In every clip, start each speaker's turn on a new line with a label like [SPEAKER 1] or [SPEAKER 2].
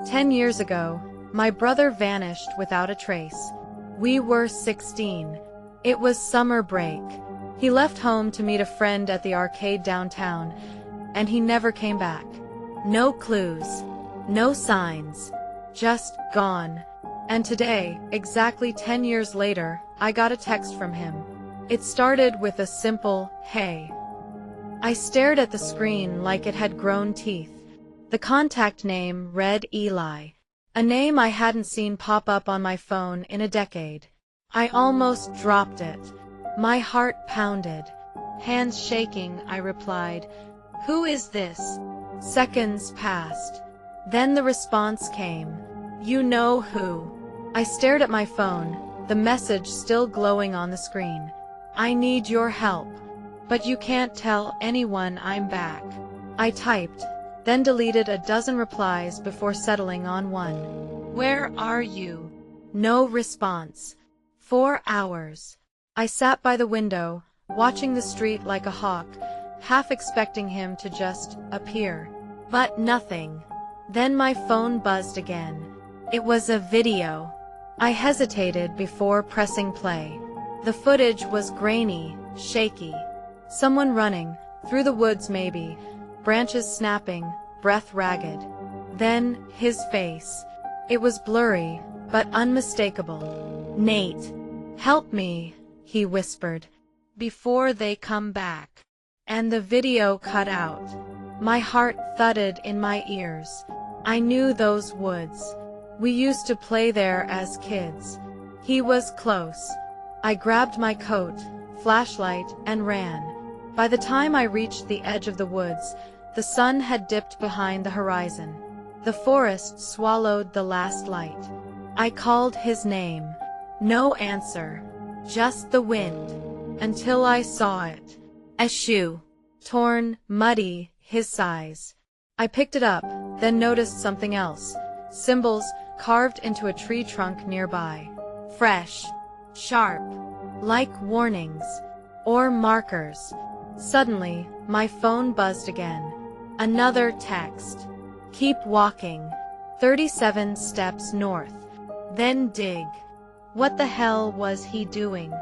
[SPEAKER 1] 10 years ago, my brother vanished without a trace. We were 16. It was summer break. He left home to meet a friend at the arcade downtown, and he never came back. No clues, no signs, just gone. And today, exactly 10 years later, I got a text from him. It started with a simple, "Hey." I stared at the screen like it had grown teeth. The contact name read Eli, a name I hadn't seen pop up on my phone in a decade. I almost dropped it. My heart pounded. Hands shaking, I replied, "Who is this?" Seconds passed. Then the response came, "You know who." I stared at my phone, the message still glowing on the screen. "I need your help. But you can't tell anyone I'm back." I typed, then deleted a dozen replies before settling on one. "Where are you?" No response. 4 hours. I sat by the window, watching the street like a hawk, half expecting him to just appear. But nothing. Then my phone buzzed again. It was a video. I hesitated before pressing play. The footage was grainy, shaky. Someone running, through the woods maybe, branches snapping, breath ragged. Then, his face. It was blurry, but unmistakable. "Nate, help me," he whispered, "before they come back." And the video cut out. My heart thudded in my ears. I knew those woods. We used to play there as kids. He was close. I grabbed my coat, flashlight, and ran. By the time I reached the edge of the woods, the sun had dipped behind the horizon. The forest swallowed the last light. I called his name. No answer. Just the wind. Until I saw it. A shoe. Torn, muddy, his size. I picked it up, then noticed something else. Symbols carved into a tree trunk nearby. Fresh. Sharp. Like warnings. Or markers. Suddenly, my phone buzzed again. Another text. "Keep walking. 37 steps north. Then dig." What the hell was he doing?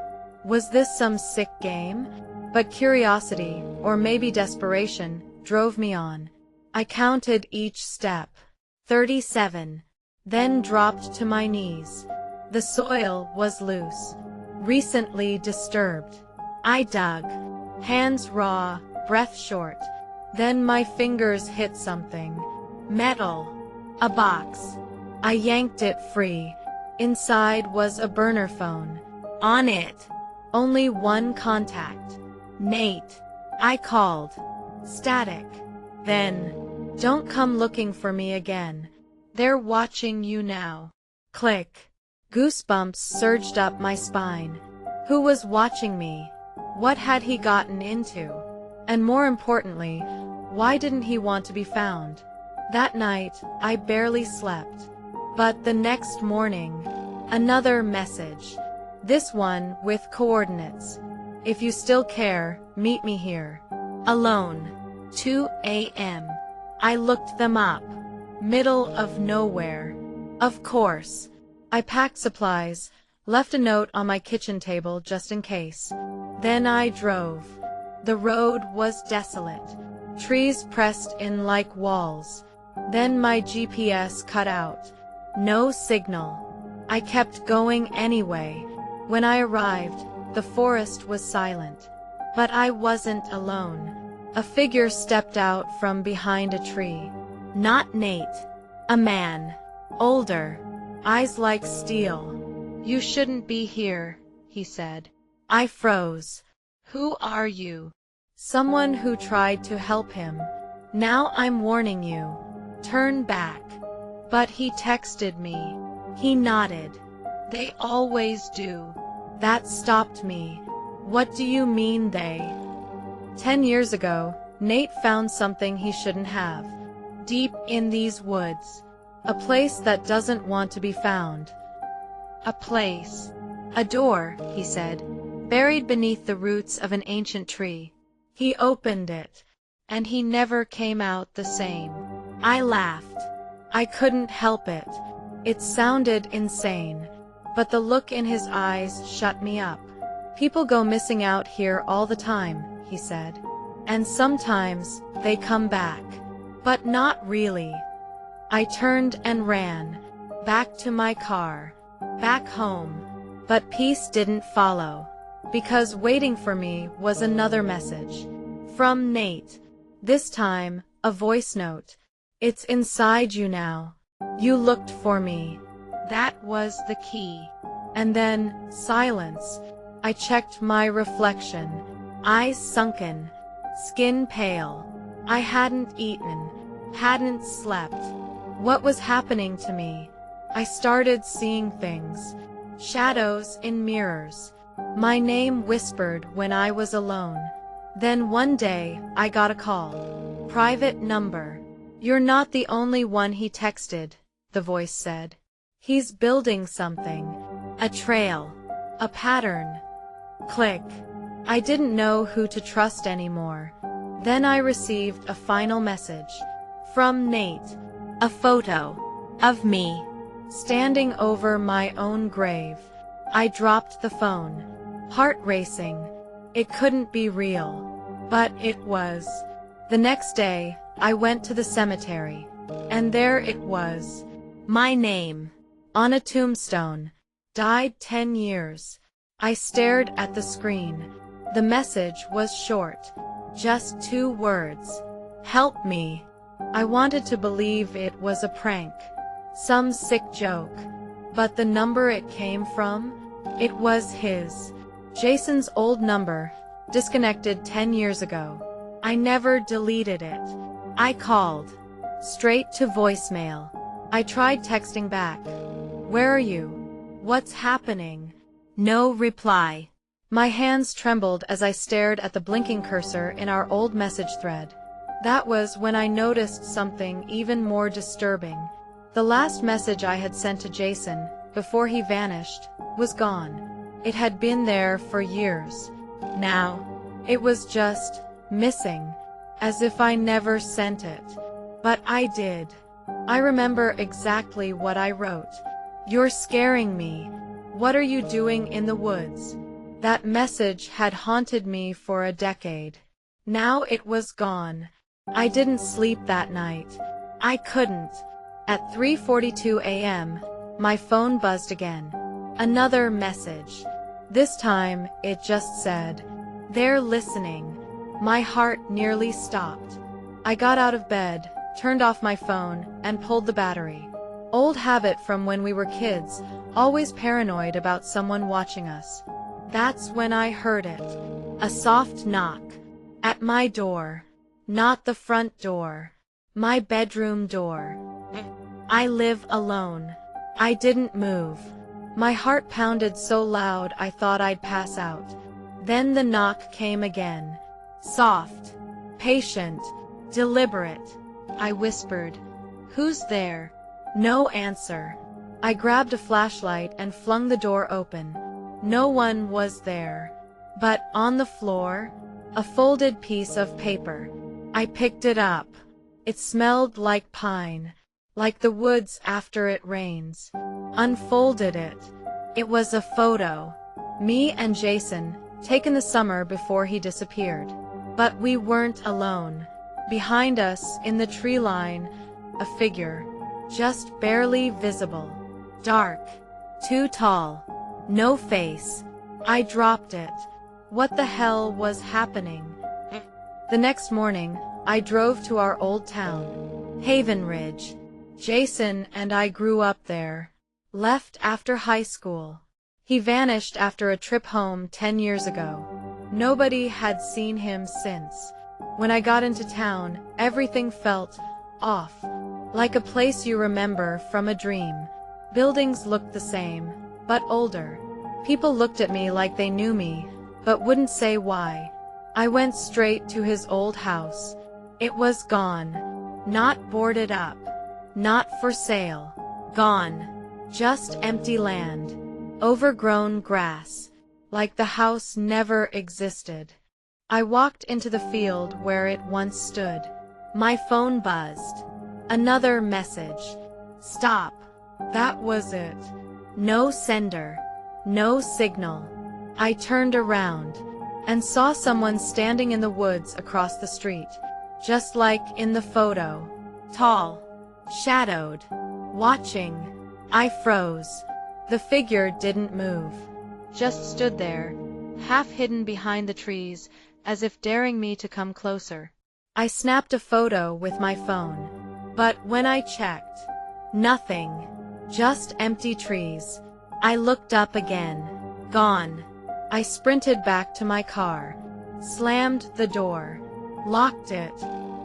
[SPEAKER 1] Was this some sick game? But curiosity, or maybe desperation, drove me on. I counted each step. 37. Then dropped to my knees. The soil was loose. Recently disturbed. I dug. Hands raw, breath short. Then my fingers hit something. Metal. A box. I yanked it free. Inside was a burner phone. On it, only one contact. "Nate." I called. Static. Then, "Don't come looking for me again. They're watching you now." Click. Goosebumps surged up my spine. Who was watching me? What had he gotten into? And more importantly, why didn't he want to be found? That night, I barely slept. But the next morning, another message. This one with coordinates. "If you still care, meet me here. Alone. 2 a.m. I looked them up. Middle of nowhere. Of course. I packed supplies, left a note on my kitchen table just in case. Then I drove. The road was desolate. Trees pressed in like walls. Then my GPS cut out. No signal. I kept going anyway. When I arrived, the forest was silent. But I wasn't alone. A figure stepped out from behind a tree. Not Nate. A man. Older. Eyes like steel. "You shouldn't be here," he said. I froze. "Who are you?" "Someone who tried to help him. Now I'm warning you. Turn back." But he texted me. He nodded. "They always do." That stopped me. What do you mean they? 10 years ago, Nate found something he shouldn't have. Deep in these woods. A place that doesn't want to be found. A place. A door, he said, buried beneath the roots of an ancient tree. He opened it, and he never came out the same. I laughed. I couldn't help it. It sounded insane, but the look in his eyes shut me up. People go missing out here all the time, he said. And sometimes they come back. But not really. I turned and ran. Back to my car. Back home. But peace didn't follow. Because waiting for me was another message. From Nate. This time, a voice note. It's inside you now. You looked for me. That was the key. And then, silence. I checked my reflection. Eyes sunken. Skin pale. I hadn't eaten. Hadn't slept. What was happening to me? I started seeing things. Shadows in mirrors. My name whispered when I was alone. Then one day, I got a call. Private number. You're not the only one, he texted, the voice said. He's building something. A trail. A pattern. Click. I didn't know who to trust anymore. Then I received a final message. From Nate. A photo. Of me. Standing over my own grave. I dropped the phone. Heart racing. It couldn't be real. But it was. The next day, I went to the cemetery. And there it was. My name. On a tombstone. Died 10 years. I stared at the screen. The message was short. Just 2 words. Help me. I wanted to believe it was a prank. Some sick joke. But the number it came from? It was his. Jason's old number. Disconnected 10 years ago. I never deleted it. I called. Straight to voicemail. I tried texting back. Where are you? What's happening? No reply. My hands trembled as I stared at the blinking cursor in our old message thread. That was when I noticed something even more disturbing. The last message I had sent to Jason, before he vanished, was gone. It had been there for years. Now, it was just missing, as if I never sent it. But I did. I remember exactly what I wrote. You're scaring me. What are you doing in the woods? That message had haunted me for a decade. Now it was gone. I didn't sleep that night. I couldn't. At 3:42 a.m., my phone buzzed again. Another message. This time, it just said, "They're listening." My heart nearly stopped. I got out of bed, turned off my phone, and pulled the battery. Old habit from when we were kids, always paranoid about someone watching us. That's when I heard it. A soft knock. At my door. Not the front door. My bedroom door. I live alone. I didn't move. My heart pounded so loud I thought I'd pass out. Then the knock came again. Soft. Patient. Deliberate. I whispered, "Who's there?" No answer. I grabbed a flashlight and flung the door open. No one was there. But on the floor, a folded piece of paper. I picked it up. It smelled like pine, like the woods after it rains. Unfolded it. It was a photo. Me and Jason, taken the summer before he disappeared. But we weren't alone. Behind us, in the tree line, a figure. Just barely visible. Dark. Too tall. No face. I dropped it. What the hell was happening? The next morning, I drove to our old town, Haven Ridge. Jason and I grew up there. Left after high school. He vanished after a trip home 10 years ago. Nobody had seen him since. When I got into town, everything felt off. Like a place you remember from a dream. Buildings looked the same, but older. People looked at me like they knew me, but wouldn't say why. I went straight to his old house. It was gone. Not boarded up. Not for sale. Gone. Just empty land. Overgrown grass. Like the house never existed. I walked into the field where it once stood. My phone buzzed. Another message. Stop. That was it. No sender. No signal. I turned around and saw someone standing in the woods across the street, just like in the photo. Tall, shadowed, watching. I froze. The figure didn't move, just stood there, half hidden behind the trees, as if daring me to come closer. I snapped a photo with my phone, but when I checked, nothing, just empty trees. I looked up again. Gone. I sprinted back to my car, slammed the door, locked it.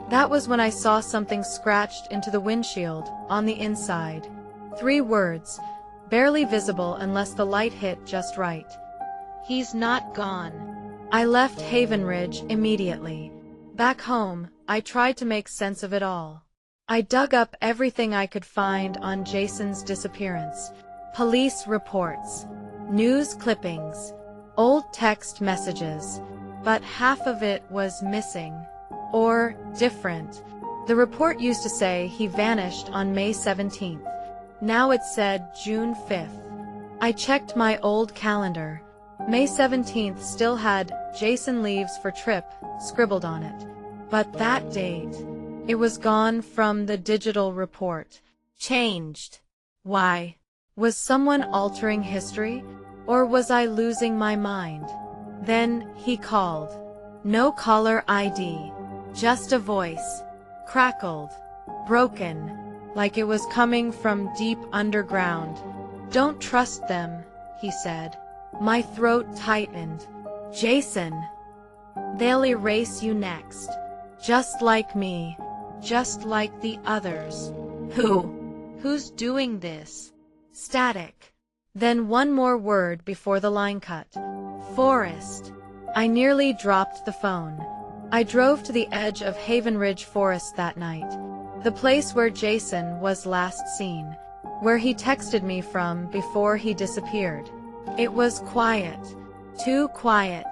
[SPEAKER 1] That was when I saw something scratched into the windshield on the inside. 3 words, barely visible unless the light hit just right. He's not gone. I left Haven Ridge immediately. Back home, I tried to make sense of it all. I dug up everything I could find on Jason's disappearance. Police reports, news clippings, old text messages, but half of it was missing. Or different. The report used to say he vanished on May 17th. Now it said June 5th. I checked my old calendar. May 17th still had Jason leaves for trip scribbled on it. But that date, it was gone from the digital report. Changed. Why? Was someone altering history? Or was I losing my mind? Then he called. No caller ID. Just a voice. Crackled. Broken. Like it was coming from deep underground. Don't trust them, he said. My throat tightened. Jason. They'll erase you next. Just like me. Just like the others. Who? Who's doing this? Static. Then one more word before the line cut. Forest. I nearly dropped the phone. I drove to the edge of Haven Ridge Forest that night. The place where Jason was last seen. Where he texted me from before he disappeared. It was quiet. Too quiet.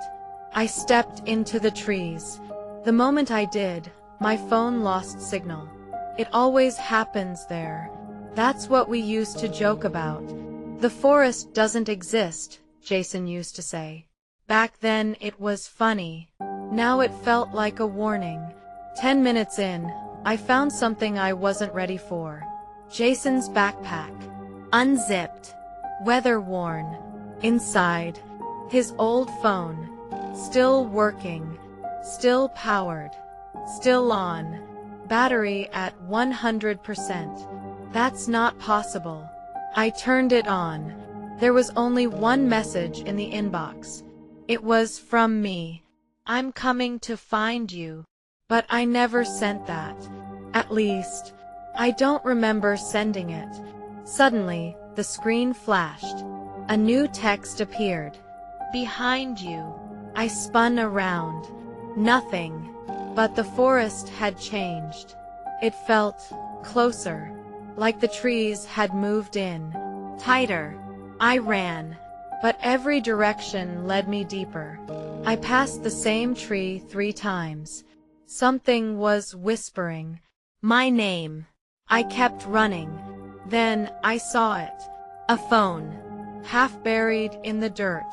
[SPEAKER 1] I stepped into the trees. The moment I did, my phone lost signal. It always happens there. That's what we used to joke about. The forest doesn't exist, Jason used to say. Back then it was funny. Now it felt like a warning. 10 minutes in, I found something I wasn't ready for. Jason's backpack. Unzipped. Weather-worn. Inside, his old phone. Still working. Still powered. Still on. Battery at 100%. That's not possible. I turned it on. There was only one message in the inbox. It was from me. I'm coming to find you. But I never sent that. At least, I don't remember sending it. Suddenly, the screen flashed. A new text appeared. Behind you. I spun around. Nothing. But the forest had changed. It felt closer. Like the trees had moved in. Tighter. I ran. But every direction led me deeper. I passed the same tree 3 times. Something was whispering. My name. I kept running. Then I saw it. A phone. Half buried in the dirt.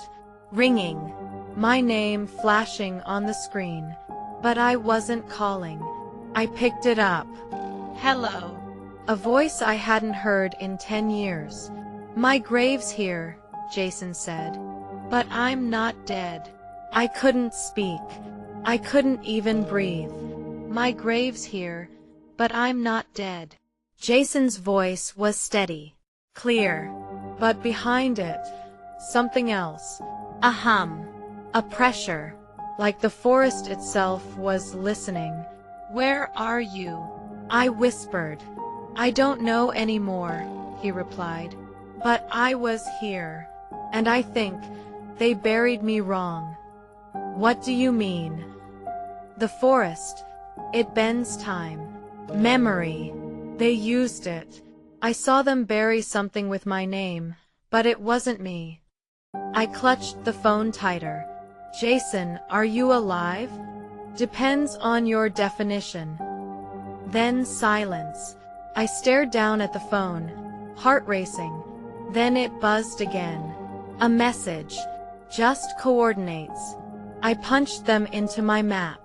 [SPEAKER 1] Ringing. My name flashing on the screen. But I wasn't calling. I picked it up. Hello. A voice I hadn't heard in 10 years. My grave's here, Jason said. But I'm not dead. I couldn't speak. I couldn't even breathe. My grave's here, but I'm not dead. Jason's voice was steady, clear, but behind it, something else. A hum, a pressure, like the forest itself was listening. Where are you? I whispered. I don't know anymore, he replied. But I was here, and I think they buried me wrong. What do you mean? The forest. It bends time. Memory. They used it. I saw them bury something with my name, but it wasn't me. I clutched the phone tighter. Jason, are you alive? Depends on your definition. Then silence. I stared down at the phone, heart racing. Then it buzzed again. A message. Just coordinates. I punched them into my map.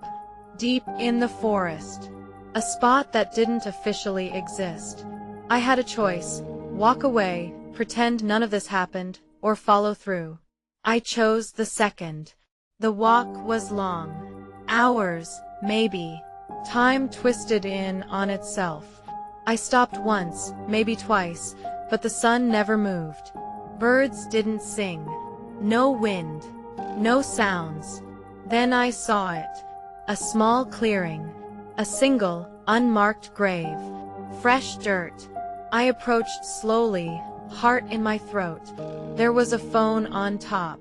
[SPEAKER 1] Deep in the forest. A spot that didn't officially exist. I had a choice. Walk away, pretend none of this happened, or follow through. I chose the second. The walk was long. Hours, maybe. Time twisted in on itself. I stopped once, maybe twice, but the sun never moved. Birds didn't sing. No wind. No sounds. Then I saw it. A small clearing. A single, unmarked grave. Fresh dirt. I approached slowly, heart in my throat. There was a phone on top.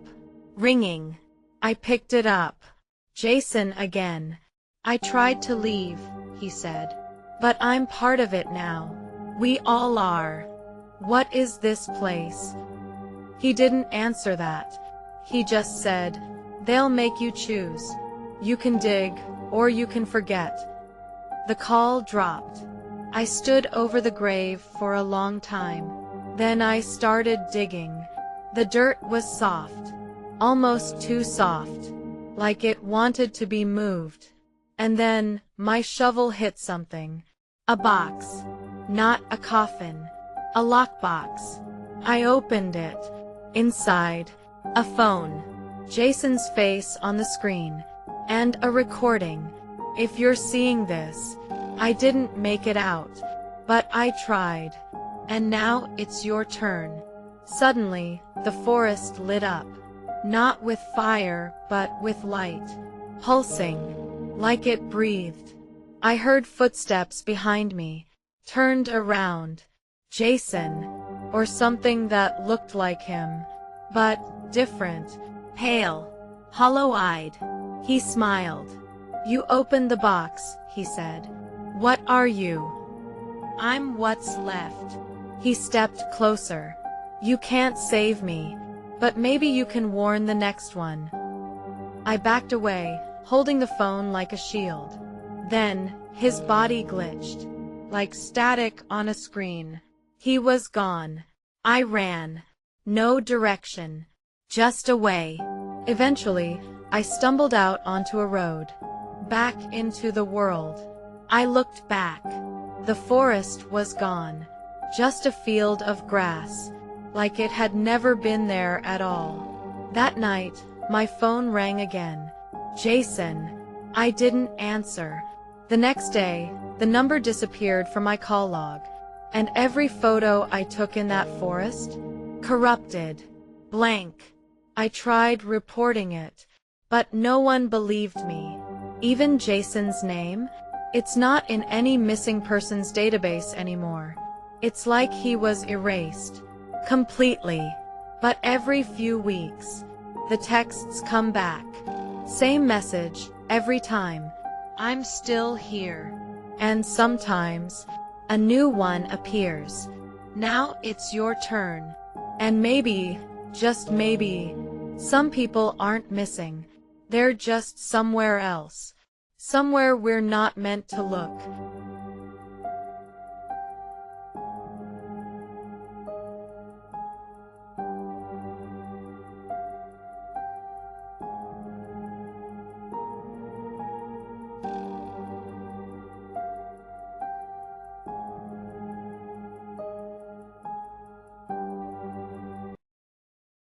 [SPEAKER 1] Ringing. I picked it up. Jason again. I tried to leave, he said. But I'm part of it now. We all are. What is this place? He didn't answer that. He just said, they'll make you choose. You can dig, or you can forget. The call dropped. I stood over the grave for a long time. Then I started digging. The dirt was soft. Almost too soft. Like it wanted to be moved. And then, my shovel hit something. A box. Not a coffin. A lockbox. I opened it. Inside, a phone. Jason's face on the screen. And a recording. If you're seeing this, I didn't make it out. But I tried. And now it's your turn. Suddenly, the forest lit up. Not with fire, but with light. Pulsing. Like it breathed. I heard footsteps behind me. Turned around. Jason. Or something that looked like him. But different. Pale. Hollow-eyed. He smiled. You opened the box, he said. What are you? I'm what's left. He stepped closer. You can't save me. But maybe you can warn the next one. I backed away, holding the phone like a shield. Then, his body glitched. Like static on a screen. He was gone. I ran. No direction. Just away. Eventually, I stumbled out onto a road. Back into the world. I looked back. The forest was gone. Just a field of grass. Like it had never been there at all. That night, my phone rang again. Jason. I didn't answer. The next day, the number disappeared from my call log. And every photo I took in that forest? Corrupted. Blank. I tried reporting it. But no one believed me. Even Jason's name? It's not in any missing persons database anymore. It's like he was erased. Completely. But every few weeks, the texts come back. Same message, every time. I'm still here. And sometimes, a new one appears. Now it's your turn. And maybe, just maybe, some people aren't missing. They're just somewhere else. Somewhere we're not meant to look.